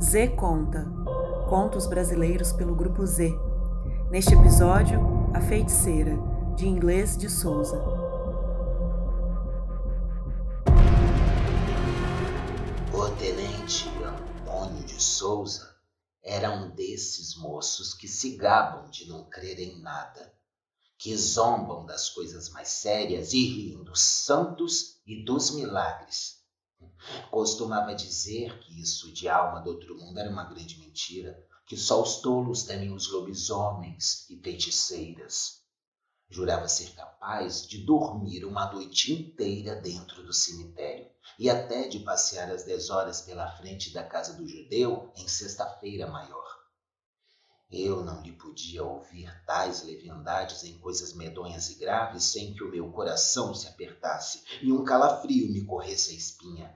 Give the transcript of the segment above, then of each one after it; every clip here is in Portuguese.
Z Conta, contos brasileiros pelo Grupo Z. Neste episódio, A Feiticeira, de Inglês de Souza. O tenente Antônio de Souza era um desses moços que se gabam de não crer em nada, que zombam das coisas mais sérias e riem dos santos e dos milagres. Costumava dizer que isso de alma do outro mundo era uma grande mentira, que só os tolos temem os lobisomens e feiticeiras. Jurava ser capaz de dormir uma noite inteira dentro do cemitério e até de passear às 10 horas pela frente da casa do judeu em sexta-feira maior. Eu não lhe podia ouvir tais leviandades em coisas medonhas e graves sem que o meu coração se apertasse e um calafrio me corresse a espinha.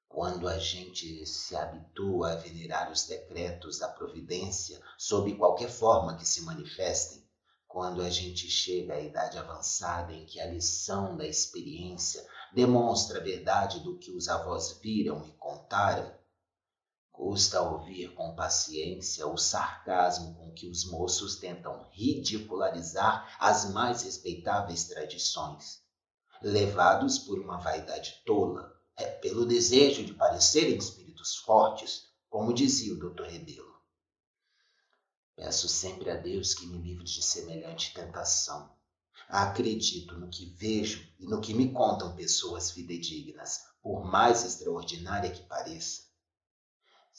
Quando a gente se habitua a venerar os decretos da providência sob qualquer forma que se manifestem, quando a gente chega à idade avançada em que a lição da experiência demonstra a verdade do que os avós viram e contaram, custa ouvir com paciência o sarcasmo com que os moços tentam ridicularizar as mais respeitáveis tradições, levados por uma vaidade tola, pelo desejo de parecerem espíritos fortes, como dizia o Dr. Rebelo. Peço sempre a Deus que me livre de semelhante tentação. Acredito no que vejo e no que me contam pessoas fidedignas, por mais extraordinária que pareça.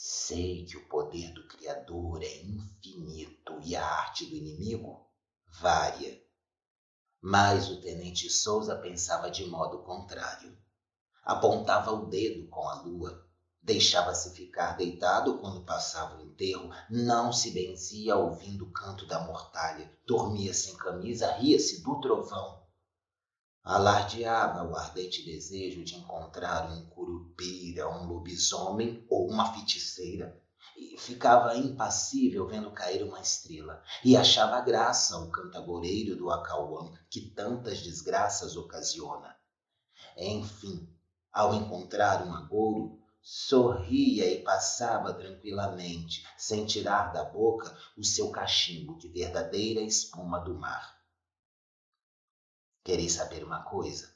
Sei que o poder do Criador é infinito e a arte do inimigo vária. Mas o tenente Souza pensava de modo contrário. Apontava o dedo com a lua, deixava-se ficar deitado quando passava o enterro, não se benzia ouvindo o canto da mortalha, dormia sem camisa, ria-se do trovão. Alardeava o ardente desejo de encontrar um curupira, um lobisomem ou uma feiticeira, e ficava impassível vendo cair uma estrela, e achava graça o cantagoreiro do Acauã, que tantas desgraças ocasiona. Enfim, ao encontrar um agouro, sorria e passava tranquilamente, sem tirar da boca o seu cachimbo de verdadeira espuma do mar. Quereis saber uma coisa?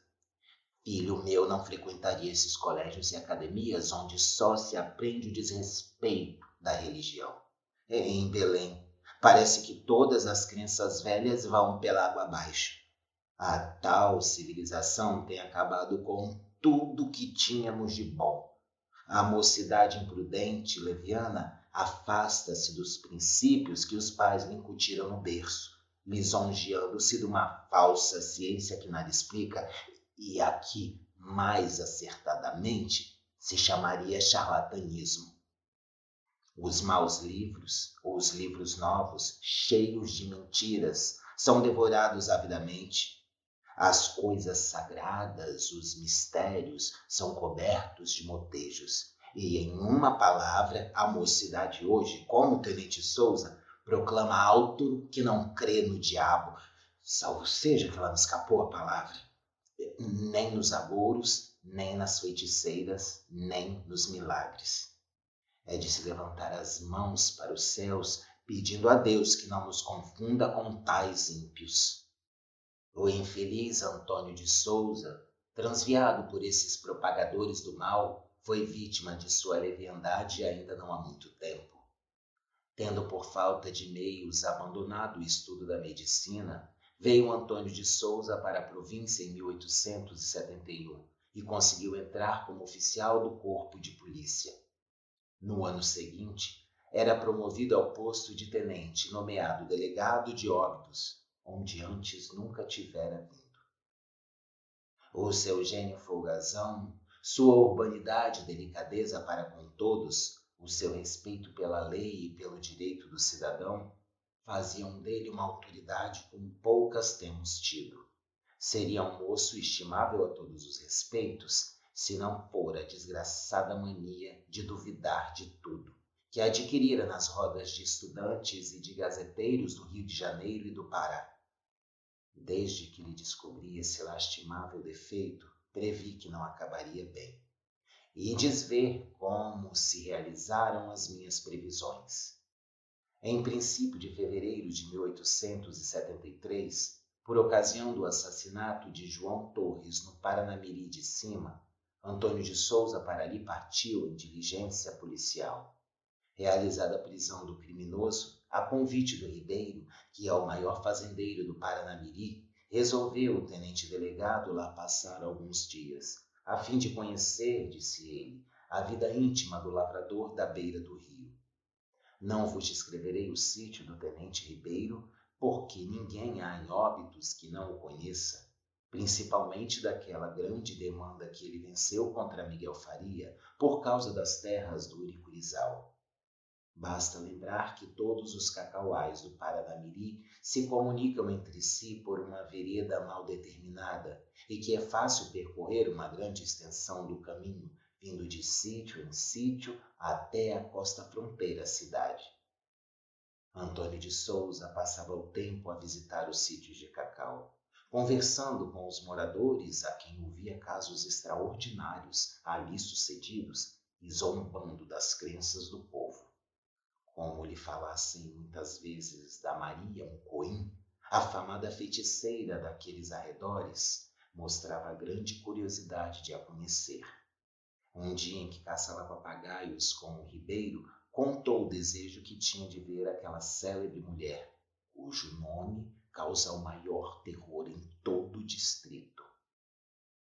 Filho meu não frequentaria esses colégios e academias onde só se aprende o desrespeito da religião. Em Belém, parece que todas as crenças velhas vão pela água abaixo. A tal civilização tem acabado com tudo que tínhamos de bom. A mocidade imprudente e leviana afasta-se dos princípios que os pais lhe incutiram no berço, lisonjeando-se de uma falsa ciência que nada explica e aqui, mais acertadamente, se chamaria charlatanismo. Os maus livros, ou os livros novos, cheios de mentiras, são devorados avidamente. As coisas sagradas, os mistérios, são cobertos de motejos. E, em uma palavra, a mocidade hoje, como o tenente Souza, proclama alto que não crê no diabo, salvo seja que ela me escapou a palavra, nem nos agouros, nem nas feiticeiras, nem nos milagres. É de se levantar as mãos para os céus, pedindo a Deus que não nos confunda com tais ímpios. O infeliz Antônio de Souza, transviado por esses propagadores do mal, foi vítima de sua leviandade ainda não há muito tempo. Tendo por falta de meios abandonado o estudo da medicina, veio Antônio de Souza para a província em 1871 e conseguiu entrar como oficial do corpo de polícia. No ano seguinte, era promovido ao posto de tenente, nomeado delegado de Óbidos, onde antes nunca tivera vindo. O seu gênio folgazão, sua urbanidade e delicadeza para com todos, o seu respeito pela lei e pelo direito do cidadão, faziam dele uma autoridade como poucas temos tido. Seria um moço estimável a todos os respeitos, se não for a desgraçada mania de duvidar de tudo, que adquirira nas rodas de estudantes e de gazeteiros do Rio de Janeiro e do Pará. Desde que lhe descobri esse lastimável defeito, previ que não acabaria bem. e desver como se realizaram as minhas previsões. Em princípio de fevereiro de 1873, por ocasião do assassinato de João Torres no Paranamiri de Cima, Antônio de Souza para ali partiu em diligência policial. Realizada a prisão do criminoso, a convite do Ribeiro, que é o maior fazendeiro do Paranamiri, resolveu o tenente-delegado lá passar alguns dias, a fim de conhecer, disse ele, a vida íntima do lavrador da beira do rio. Não vos descreverei o sítio do tenente Ribeiro, porque ninguém há em Óbidos que não o conheça, principalmente daquela grande demanda que ele venceu contra Miguel Faria por causa das terras do Uricurizal. Basta lembrar que todos os cacauais do Paranamiri se comunicam entre si por uma vereda mal determinada e que é fácil percorrer uma grande extensão do caminho, vindo de sítio em sítio até a costa fronteira à cidade. Antônio de Souza passava o tempo a visitar os sítios de cacau, conversando com os moradores a quem ouvia casos extraordinários ali sucedidos e zombando das crenças do povo. Como lhe falassem muitas vezes da Maria Mucoim, a famada feiticeira daqueles arredores, mostrava grande curiosidade de a conhecer. Um dia em que caçava papagaios com o Ribeiro, contou o desejo que tinha de ver aquela célebre mulher, cujo nome causa o maior terror em todo o distrito.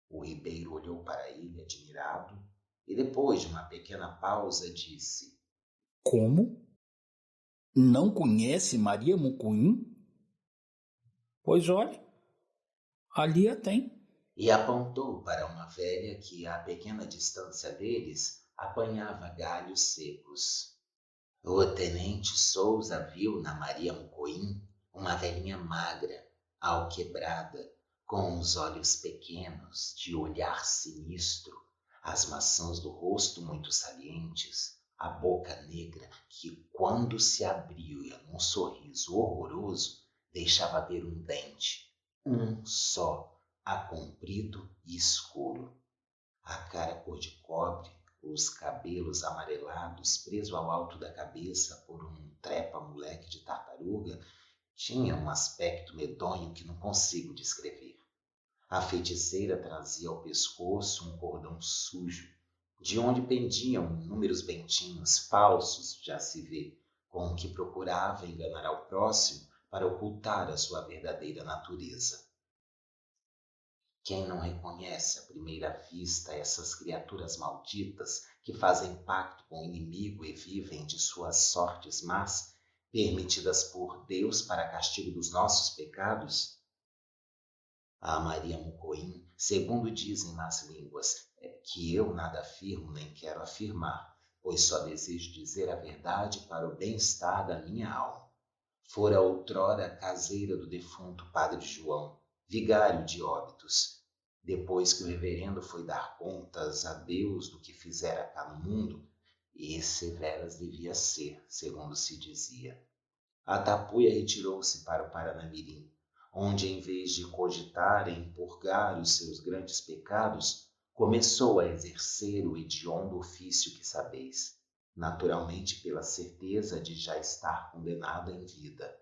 O Ribeiro olhou para ele admirado e, depois de uma pequena pausa, disse: Como? Não conhece Maria Mucuim? Pois olhe, ali a tem. E apontou para uma velha que, a pequena distância deles, apanhava galhos secos. O tenente Souza viu na Maria Mucoim uma velhinha magra, alquebrada, com os olhos pequenos, de olhar sinistro, as maçãs do rosto muito salientes, a boca negra que, quando se abria num sorriso horroroso, deixava ver um dente, um só, comprido e escuro. A cara cor de cobre, os cabelos amarelados presos ao alto da cabeça por um trepa-moleque de tartaruga, tinha um aspecto medonho que não consigo descrever. A feiticeira trazia ao pescoço um cordão sujo, de onde pendiam inúmeros bentinhos falsos, já se vê, com que procurava enganar ao próximo para ocultar a sua verdadeira natureza. Quem não reconhece à primeira vista essas criaturas malditas que fazem pacto com o inimigo e vivem de suas sortes más, permitidas por Deus para castigo dos nossos pecados? A Maria Mucoim, segundo dizem más línguas, que eu nada afirmo nem quero afirmar, pois só desejo dizer a verdade para o bem-estar da minha alma. Fora outrora caseira do defunto Padre João, vigário de Óbidos. Depois que o reverendo foi dar contas a Deus do que fizera cá no mundo, e severas devia ser, segundo se dizia. A tapuia retirou-se para o Paranamirim, onde, em vez de cogitar em purgar os seus grandes pecados, começou a exercer o hediondo ofício que sabeis, naturalmente pela certeza de já estar condenada em vida.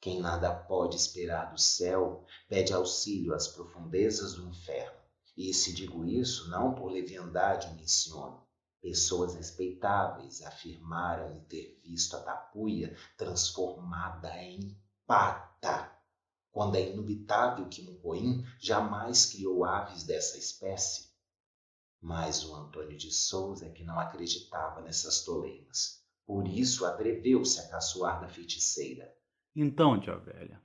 Quem nada pode esperar do céu, pede auxílio às profundezas do inferno. E se digo isso, não por leviandade o menciono. Pessoas respeitáveis afirmaram ter visto a tapuia transformada em pata, quando é indubitável que Mucoim jamais criou aves dessa espécie. Mas o Antônio de Souza é que não acreditava nessas toleimas. Por isso atreveu-se a caçoar da feiticeira. Então, tia velha,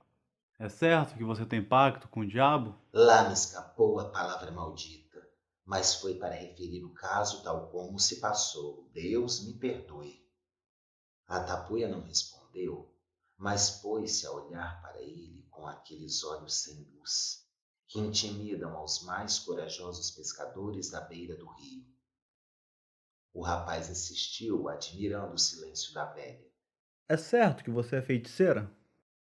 é certo que você tem pacto com o diabo? Lá me escapou a palavra maldita, mas foi para referir o caso tal como se passou. Deus me perdoe. A tapuia não respondeu, mas pôs-se a olhar para ele com aqueles olhos sem luz, que intimidam aos mais corajosos pescadores da beira do rio. O rapaz insistiu, admirando o silêncio da velha. É certo que você é feiticeira?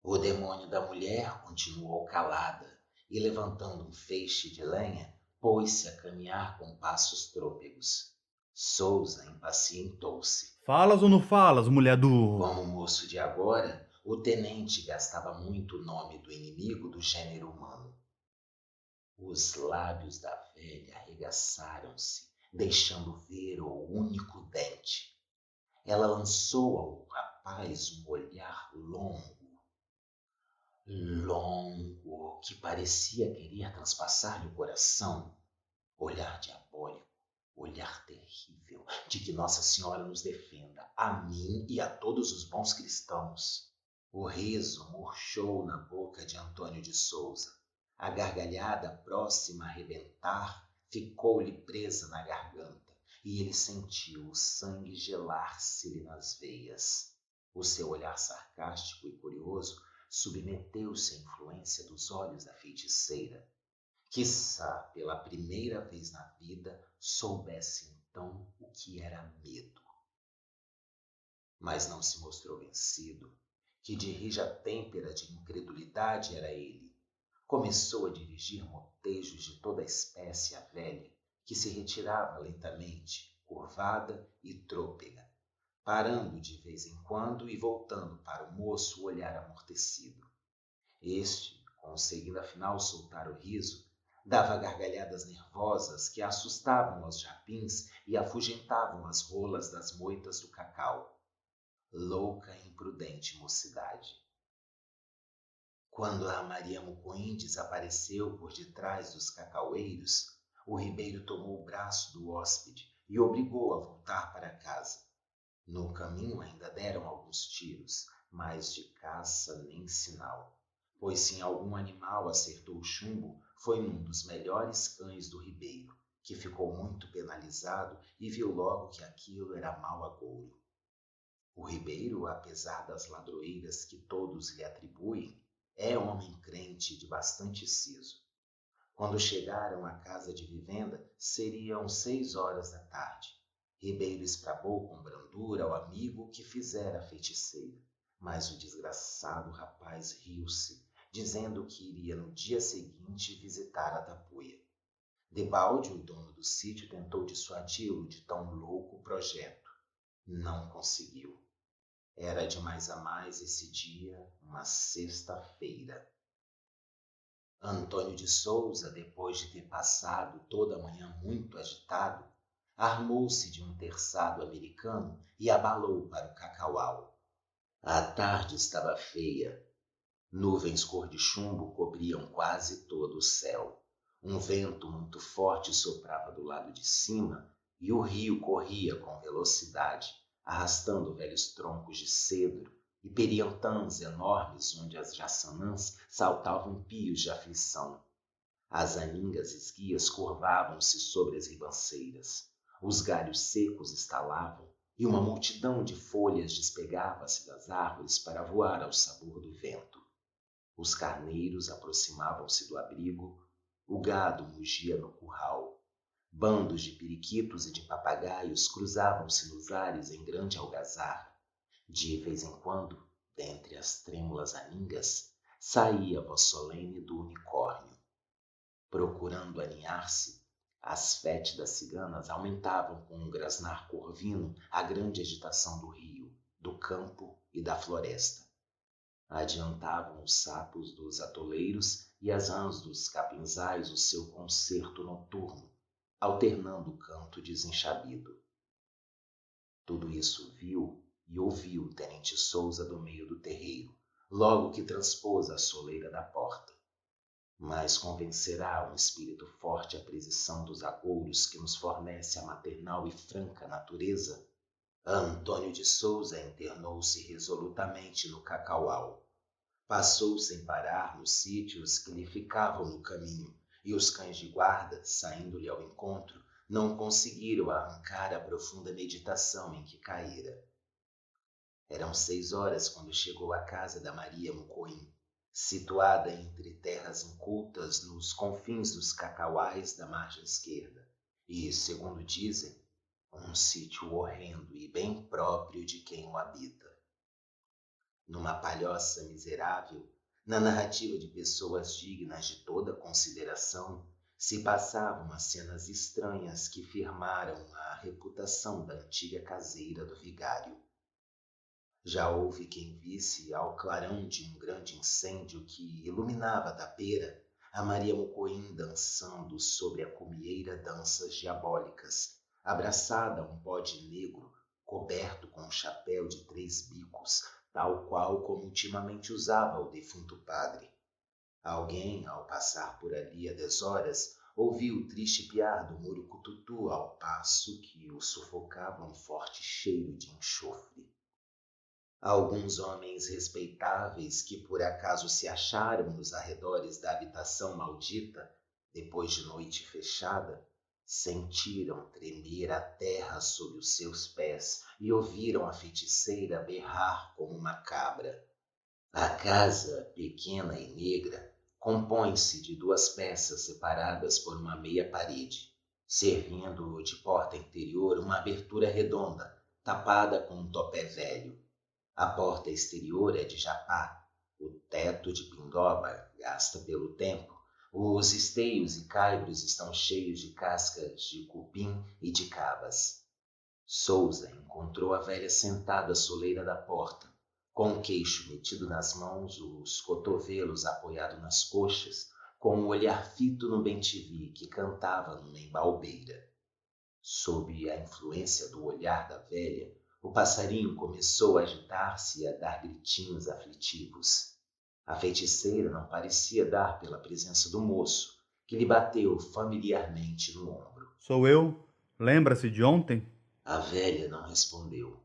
O demônio da mulher continuou calada e, levantando um feixe de lenha, pôs-se a caminhar caminhar com passos trôpegos. Souza impacientou-se. Falas ou não falas, mulher do... Como moço de agora, o tenente gastava muito o nome do inimigo do gênero humano. Os lábios da velha arregaçaram-se, deixando ver o único dente. Ela lançou ao rapaz um olhar longo, que parecia querer transpassar-lhe o coração. Olhar diabólico, olhar terrível, de que Nossa Senhora nos defenda, a mim e a todos os bons cristãos. O riso murchou na boca de Antônio de Souza. A gargalhada próxima a arrebentar ficou-lhe presa na garganta e ele sentiu o sangue gelar-se-lhe nas veias. O seu olhar sarcástico e curioso submeteu-se à influência dos olhos da feiticeira. Quiçá pela primeira vez na vida soubesse então o que era medo. Mas não se mostrou vencido, que de rija têmpera de incredulidade era ele. Começou a dirigir motejos de toda a espécie à velha, que se retirava lentamente, curvada e trôpega, parando de vez em quando e voltando para o moço o olhar amortecido. Este, conseguindo afinal soltar o riso, dava gargalhadas nervosas que assustavam os japins e afugentavam as rolas das moitas do cacau. Louca e imprudente mocidade. Quando a Maria Mucoim desapareceu por detrás dos cacaueiros, o ribeiro tomou o braço do hóspede e obrigou a voltar para casa. No caminho ainda deram alguns tiros, mas de caça nem sinal, pois se em algum animal acertou o chumbo, foi num dos melhores cães do ribeiro, que ficou muito penalizado e viu logo que aquilo era mau agouro. O ribeiro, apesar das ladroeiras que todos lhe atribuem, é homem crente de bastante siso. Quando chegaram à casa de vivenda, seriam 6 horas da tarde. Ribeiro esprabou com brandura ao amigo que fizera a feiticeira, mas o desgraçado rapaz riu-se, dizendo que iria no dia seguinte visitar a tapuia. Debalde, o dono do sítio, tentou dissuadi-lo de tão louco projeto. Não conseguiu. Era de mais a mais esse dia, uma sexta-feira. Antônio de Souza, depois de ter passado toda a manhã muito agitado, armou-se de um terçado americano e abalou para o cacaual. A tarde estava feia. Nuvens cor de chumbo cobriam quase todo o céu. Um vento muito forte soprava do lado de cima e o rio corria com velocidade, arrastando velhos troncos de cedro e periantãs enormes onde as jaçanãs saltavam pios de aflição. As aningas esguias curvavam-se sobre as ribanceiras. Os galhos secos estalavam e uma multidão de folhas despegava-se das árvores para voar ao sabor do vento. Os carneiros aproximavam-se do abrigo, o gado mugia no curral. Bandos de periquitos e de papagaios cruzavam-se nos ares em grande algazarra. De vez em quando, dentre as trêmulas aningas, saía a voz solene do unicórnio. Procurando aninhar-se, as fétidas ciganas aumentavam com um grasnar corvino a grande agitação do rio, do campo e da floresta. Adiantavam os sapos dos atoleiros e as rãs dos capinzais o seu concerto noturno, alternando o canto desenchabido. Tudo isso viu e ouviu o tenente Souza do meio do terreiro, logo que transpôs a soleira da porta. Mas convencerá um espírito forte a precisação dos agouros que nos fornece a maternal e franca natureza? Antônio de Souza internou-se resolutamente no cacaual. Passou sem parar nos sítios que lhe ficavam no caminho, e os cães de guarda, saindo-lhe ao encontro, não conseguiram arrancar a profunda meditação em que caíra. Eram 6 horas quando chegou à casa da Maria Mucoim, situada entre terras incultas nos confins dos cacauais da margem esquerda, e, segundo dizem, um sítio horrendo e bem próprio de quem o habita. Numa palhoça miserável, na narrativa de pessoas dignas de toda consideração, se passavam as cenas estranhas que firmaram a reputação da antiga caseira do vigário. Já houve quem visse, ao clarão de um grande incêndio que iluminava a tapeira, a Maria Mucoim dançando sobre a cumieira danças diabólicas, abraçada a um bode negro, coberto com um chapéu de 3 bicos, tal qual como ultimamente usava o defunto padre. Alguém, ao passar por ali a deshoras, ouviu o triste piar do murucututu ao passo que o sufocava um forte cheiro de enxofre. Alguns homens respeitáveis que por acaso se acharam nos arredores da habitação maldita, depois de noite fechada, sentiram tremer a terra sob os seus pés e ouviram a feiticeira berrar como uma cabra. A casa, pequena e negra, compõe-se de 2 peças separadas por uma meia parede, servindo de porta interior uma abertura redonda, tapada com um topé velho. A porta exterior é de japá, o teto de pindoba gasta pelo tempo, os esteios e caibros estão cheios de cascas de cupim e de cabas. Sousa encontrou a velha sentada à soleira da porta, com o queixo metido nas mãos, os cotovelos apoiados nas coxas, com o olhar fito no bem-te-vi que cantava numa embalbeira. Sob a influência do olhar da velha, o passarinho começou a agitar-se e a dar gritinhos aflitivos. A feiticeira não parecia dar pela presença do moço, que lhe bateu familiarmente no ombro. Sou eu. Lembra-se de ontem? A velha não respondeu.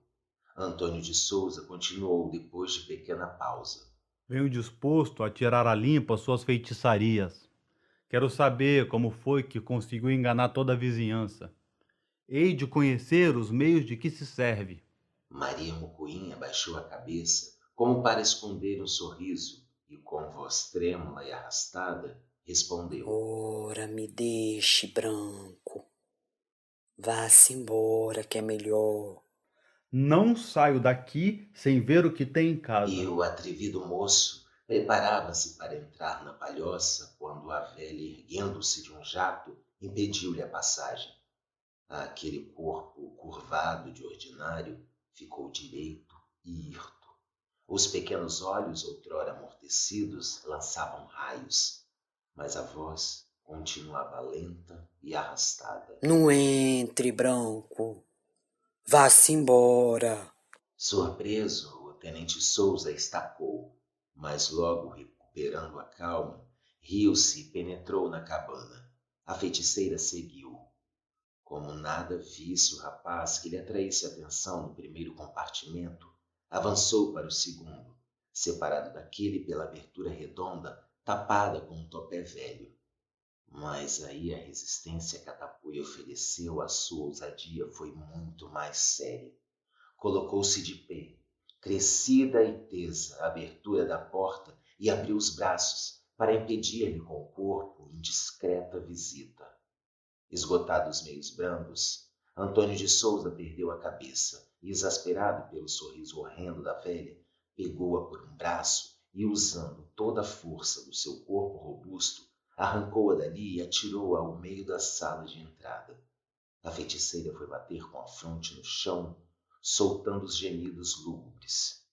Antônio de Souza continuou depois de pequena pausa. Venho disposto a tirar a limpo suas feitiçarias. Quero saber como foi que conseguiu enganar toda a vizinhança. Hei de conhecer os meios de que se serve. Maria Mucoim abaixou a cabeça, como para esconder um sorriso, e com voz trêmula e arrastada, respondeu: Ora, me deixe, Branco. Vá-se embora, que é melhor. Não saio daqui sem ver o que tem em casa. E o atrevido moço preparava-se para entrar na palhoça quando a velha, erguendo-se de um jato, impediu-lhe a passagem. Aquele corpo curvado de ordinário ficou direito e hirto. Os pequenos olhos, outrora amortecidos, lançavam raios, mas a voz continuava lenta e arrastada. Não entre, Branco. Vá-se embora. Surpreso, o tenente Souza estacou, mas logo recuperando a calma, riu-se e penetrou na cabana. A feiticeira seguiu. Como nada visse o rapaz que lhe atraísse a atenção no primeiro compartimento, avançou para o segundo, separado daquele pela abertura redonda, tapada com um topé velho. Mas aí a resistência que a tapuia ofereceu à sua ousadia foi muito mais séria. Colocou-se de pé, crescida e tesa, à abertura da porta e abriu os braços para impedir-lhe com o corpo indiscreta visita. Esgotados os meios brandos, Antônio de Souza perdeu a cabeça e, exasperado pelo sorriso horrendo da velha, pegou-a por um braço e, usando toda a força do seu corpo robusto, arrancou-a dali e atirou-a ao meio da sala de entrada. A feiticeira foi bater com a fronte no chão, soltando os gemidos lúgubres.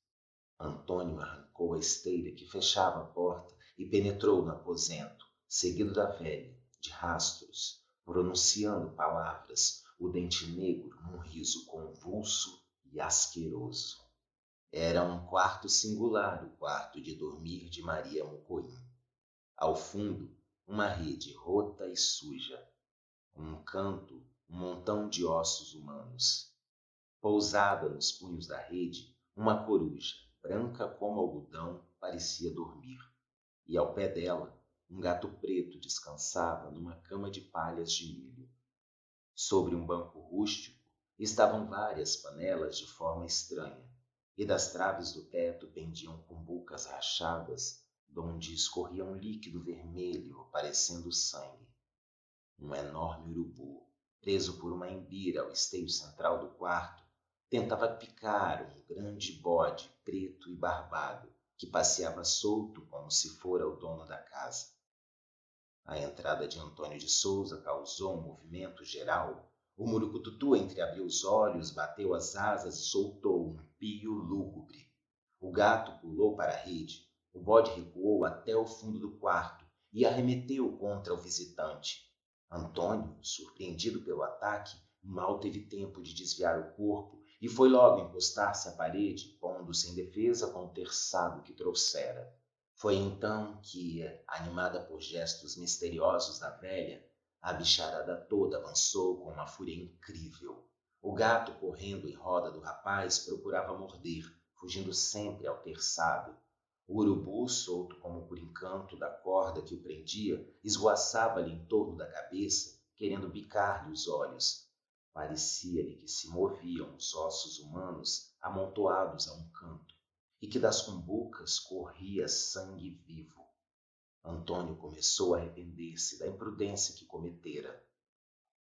Antônio arrancou a esteira que fechava a porta e penetrou no aposento, seguido da velha, de rastros, pronunciando palavras, o dente negro num riso convulso e asqueroso. Era um quarto singular, o quarto de dormir de Maria Mucoim. Ao fundo, uma rede rota e suja. Um canto, um montão de ossos humanos. Pousada nos punhos da rede, uma coruja, branca como algodão, parecia dormir. E ao pé dela, um gato preto descansava numa cama de palhas de milho. Sobre um banco rústico estavam várias panelas de forma estranha, e das traves do teto pendiam cumbucas rachadas, donde escorria um líquido vermelho, parecendo sangue. Um enorme urubu, preso por uma embira ao esteio central do quarto, tentava picar um grande bode preto e barbado, que passeava solto como se fora o dono da casa. A entrada de Antônio de Souza causou um movimento geral. O murucututu entreabriu os olhos, bateu as asas e soltou um pio lúgubre. O gato pulou para a rede. O bode recuou até o fundo do quarto e arremeteu contra o visitante. Antônio, surpreendido pelo ataque, mal teve tempo de desviar o corpo e foi logo encostar-se à parede, pondo-se em defesa com o terçado que trouxera. Foi então que, animada por gestos misteriosos da velha, a bicharada toda avançou com uma fúria incrível. O gato, correndo em roda do rapaz, procurava morder, fugindo sempre ao terçado. O urubu, solto como por encanto da corda que o prendia, esvoaçava-lhe em torno da cabeça, querendo bicar-lhe os olhos. Parecia-lhe que se moviam os ossos humanos amontoados a um canto, e que das cumbucas corria sangue vivo. Antônio começou a arrepender-se da imprudência que cometera.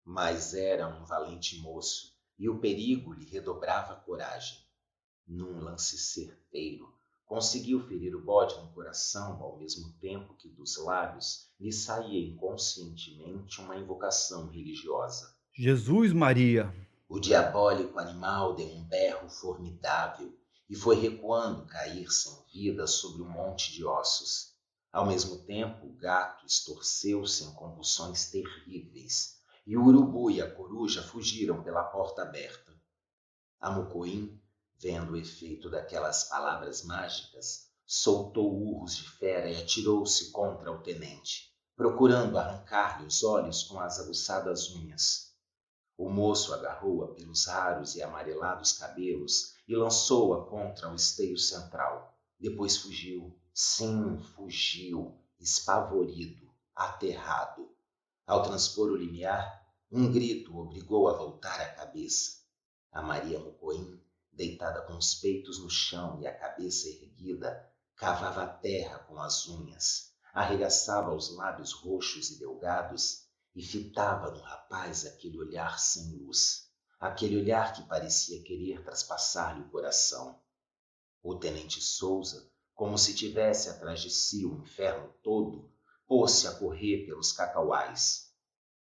Mas era um valente moço, e o perigo lhe redobrava a coragem. Num lance certeiro, conseguiu ferir o bode no coração, ao mesmo tempo que dos lábios lhe saía inconscientemente uma invocação religiosa. Jesus Maria! O diabólico animal deu um berro formidável e foi recuando cair sem vida sobre um monte de ossos. Ao mesmo tempo, o gato estorceu-se em convulsões terríveis e o urubu e a coruja fugiram pela porta aberta. A Mucoim, vendo o efeito daquelas palavras mágicas, soltou urros de fera e atirou-se contra o tenente, procurando arrancar-lhe os olhos com as aguçadas unhas. O moço agarrou-a pelos raros e amarelados cabelos e lançou-a contra o esteio central. Depois fugiu. Sim, fugiu, espavorido, aterrado. Ao transpor o limiar, um grito obrigou a voltar a cabeça. A Maria Mucoim, deitada com os peitos no chão e a cabeça erguida, cavava a terra com as unhas, arregaçava os lábios roxos e delgados e fitava no rapaz aquele olhar sem luz, aquele olhar que parecia querer traspassar-lhe o coração. O tenente Souza, como se tivesse atrás de si o inferno todo, pôs-se a correr pelos cacauais.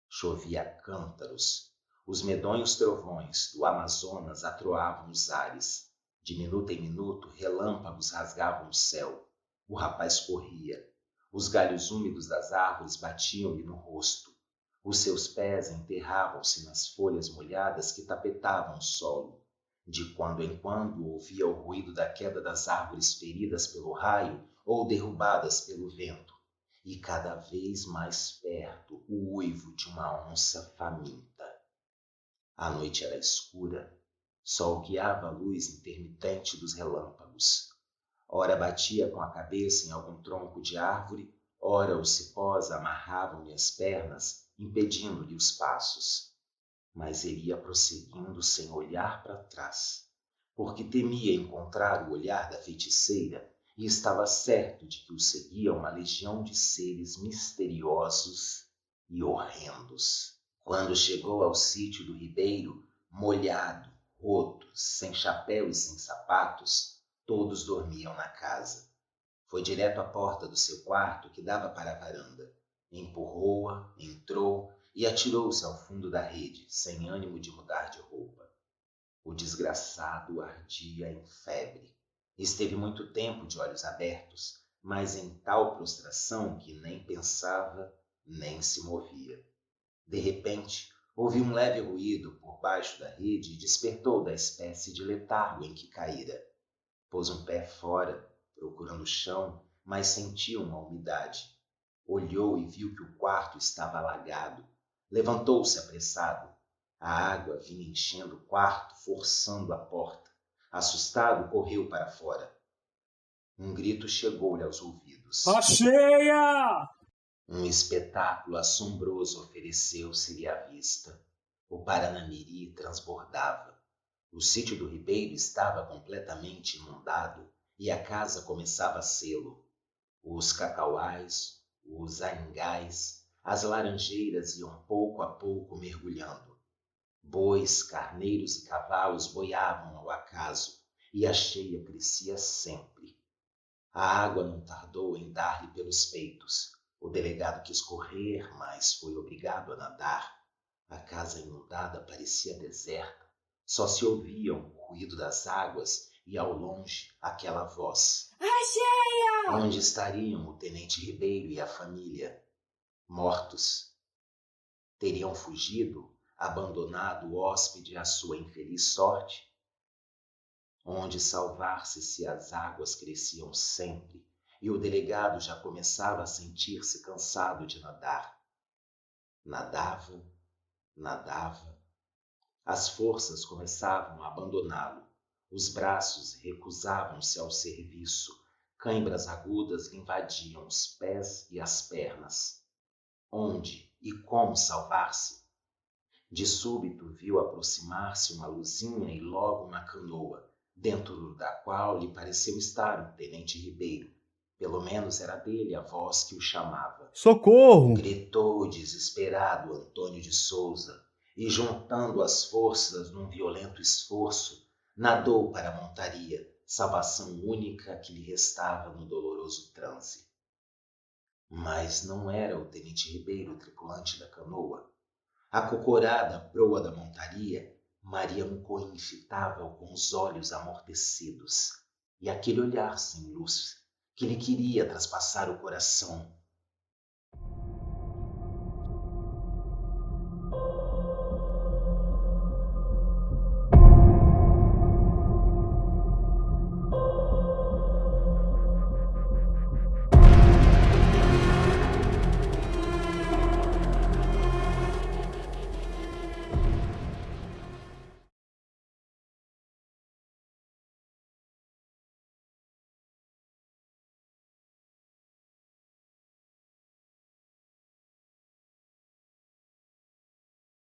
Chovia a cântaros. Os medonhos trovões do Amazonas atroavam os ares. De minuto em minuto, relâmpagos rasgavam o céu. O rapaz corria. Os galhos úmidos das árvores batiam-lhe no rosto. Os seus pés enterravam-se nas folhas molhadas que tapetavam o solo. De quando em quando ouvia o ruído da queda das árvores feridas pelo raio ou derrubadas pelo vento, e cada vez mais perto o uivo de uma onça faminta. A noite era escura, sol guiava a luz intermitente dos relâmpagos. Ora batia com a cabeça em algum tronco de árvore, ora os cipós amarravam-lhe as pernas, impedindo-lhe os passos. Mas ele ia prosseguindo sem olhar para trás, porque temia encontrar o olhar da feiticeira e estava certo de que o seguia uma legião de seres misteriosos e horrendos. Quando chegou ao sítio do Ribeiro, molhado, roto, sem chapéu e sem sapatos, todos dormiam na casa. Foi direto à porta do seu quarto, que dava para a varanda. Empurrou-a, entrou e atirou-se ao fundo da rede, sem ânimo de mudar de roupa. O desgraçado ardia em febre. Esteve muito tempo de olhos abertos, mas em tal prostração que nem pensava, nem se movia. De repente, ouviu um leve ruído por baixo da rede e despertou da espécie de letargo em que caíra. Pôs um pé fora, procurando o chão, mas sentiu uma umidade. Olhou e viu que o quarto estava alagado. Levantou-se apressado. A água vinha enchendo o quarto, forçando a porta. Assustado, correu para fora. Um grito chegou-lhe aos ouvidos. Tá cheia! Um espetáculo assombroso ofereceu-se-lhe à vista. O Paranamiri transbordava. O sítio do Ribeiro estava completamente inundado e a casa começava a sê-lo. Os cacauais, os aingás, as laranjeiras iam pouco a pouco mergulhando. Bois, carneiros e cavalos boiavam ao acaso e a cheia crescia sempre. A água não tardou em dar-lhe pelos peitos. O delegado quis correr, mas foi obrigado a nadar. A casa inundada parecia deserta. Só se ouvia o ruído das águas e, ao longe, aquela voz. Achei-a! Onde estariam o tenente Ribeiro e a família? Mortos. Teriam fugido, abandonado o hóspede à sua infeliz sorte? Onde salvar-se se as águas cresciam sempre e o delegado já começava a sentir-se cansado de nadar? Nadava, nadava. As forças começavam a abandoná-lo. Os braços recusavam-se ao serviço. Cãibras agudas lhe invadiam os pés e as pernas. Onde e como salvar-se? De súbito viu aproximar-se uma luzinha e logo uma canoa, dentro da qual lhe pareceu estar o tenente Ribeiro. Pelo menos era dele a voz que o chamava. Socorro! Gritou desesperado Antônio de Souza e, juntando as forças num violento esforço, nadou para a montaria, salvação única que lhe restava no doloroso transe. Mas não era o tenente Ribeiro o tripulante da canoa. Acocorada à proa da montaria, Maria Mucoim fitava-o com os olhos amortecidos, e aquele olhar sem luz, que lhe queria traspassar o coração,